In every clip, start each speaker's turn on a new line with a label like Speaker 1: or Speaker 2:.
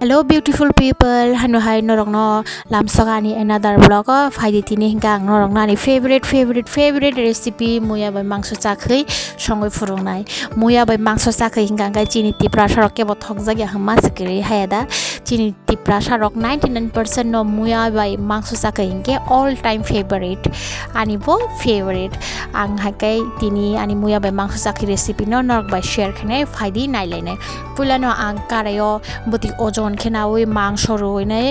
Speaker 1: Hello beautiful people, hanu hai norok no lamsagani another vlog faidi tini hinggang norok nani favorite recipe muya bai mangso chakhui songoi furungnai muya bai mangso chakhui hinggang gai chini tipra sarok kebo thokjagya hangma sikiri hayada chini tipra sarok 99% no muya bai mangso chakhui hingke all time favorite ani bo favorite ang hakai tini ani muya bai mangso chakhui recipe no norok bai share khnai faidi nailai pulano ang karayo buti ojon খেনাওই মাংস রইনাই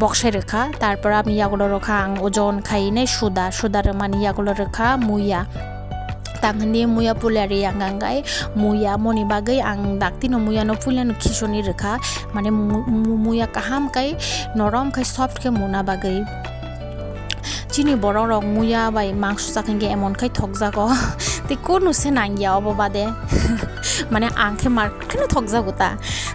Speaker 1: বক্সে রেখা তারপর আমি ইয়াগুলো রেখা আং ওজন খাইনাই সুদার মানে ইয়াগুলো রেখা মুইয়া tangni muya pulari yang gangai muya moni bagai ang dakti no muya no pulan khishoni rekha mane muya kaham kai norom kai soft ke muna bagai chini borong rok muya bai mangso sakenge emon kai thokjago te kono se nangya obobade মানে আংখে মার্কেটে থকজাগোতা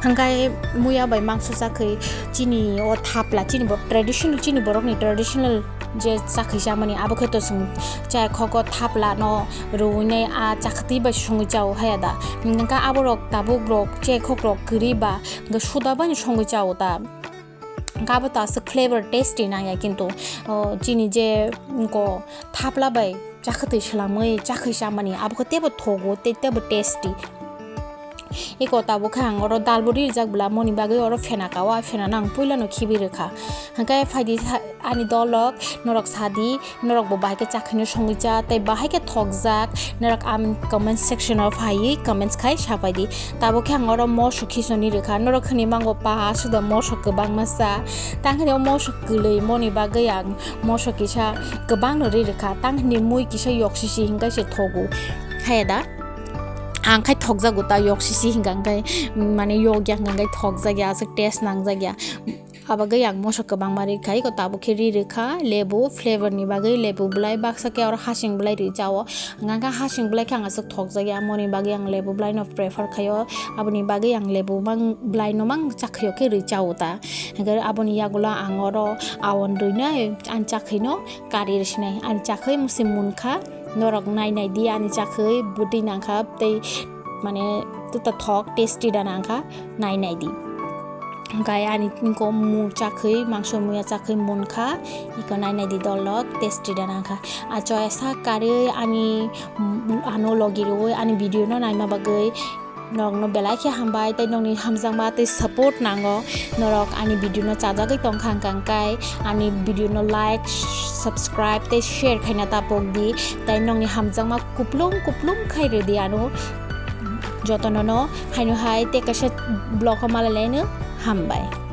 Speaker 1: হাঙ্গাই মুয়া by মাংস চাখৈ চিনি ও থাপলা চিনি traditional চিনি বরকনি traditional যে চাখৈসা মানে আবখেতো song চাই খক থাপলা ন রুইনাই আ চাখতি বাই সঙ্গই চাও হায়াদা নঙ্কা আবরক তাবো গ্রক চে খক্রক গরিবা সুদা বানি সঙ্গই চাও তা গাবো তা ফ্লেভার টেস্টি নায়া কিন্তু চিনি যে ক থাপলা বাই চাখতি ছলামৈ চাখৈসা মানে আবখতেবো থগো তেতেবো টেস্টি এই কথা বুখাং অর দালবুরি জাকবলা মনি বাগে অর ফেনা কাওয়া ফেনা নাং পুইলানো খিবি রেখা হাঙ্কাই ফাইদি আনি দলক নরক সাদি নরক ববাইকে চাখনি সঙ্গিচা তাই বাহাইকে থকজাক নরক আম কমেন্ট সেকশন অফ হাই কমেন্টস খাই সাপাইদি তাবো খাং অর মশ খিসনি রেখা নরক খনি মাঙ্গো পাহাস দ মশ গবাং মাসা তাংখনি মশ গलै মনি বাগে আং মশ কিসা গবাং নরি রেখা তাংখনি মুই কিসা यक्सिसि हिंगाय से थगु हायदा आंखाय थकजागोता यक्सिसि हिंगांगाय माने यग्या हिंगांगाय थकजाग्या आसे टेस्ट नांगजाग्या आबागै आं मसक गोबां मारि खाय को ताबो खेरि रेखा लेबु फ्लेवर नि बागै लेबु ब्लाय बाक्सा के और हासिं ब्लाय रि जाओ गांगा हासिं ब्लाय खां आसे थकजाग्या मनि बागै आं लेबु ब्लाय न प्रेफर खायो आबनि बागै आं लेबु मां ब्लाय न मां चाखयो के रि जाओ ता अगर आबनि यागुला आं अरो आवन दुइना आन चाखैनो कारि रिसनाय आन चाखै मुसि मुनखा नरक नाय दि आनि चाखै बुदि नांखा तै माने तुता थक टेस्टी दानांखा नाय दि गाय आनि निको मु चाखै मांस मुया चाखै मुनखा इको नाय दि दलक टेस्टी दानांखा आ चयसा कारि आनि आनो लगिरो आनि भिडियो न नायमा बागै नरक न बेलाखे हामबाय तै नंनि हामजांबा तै सपोर्ट नांगो नरक आनि भिडियो न चाजागै तंखां कांकाय आनि भिडियो न लाइक सब्सक्राइब तै शेयर खायना तापक दि तै नंनि हामजांबा कुपलुम खायरे दि आनो जतन न हायनो हाय ते कसे ब्लग मालालेनो हामबाय।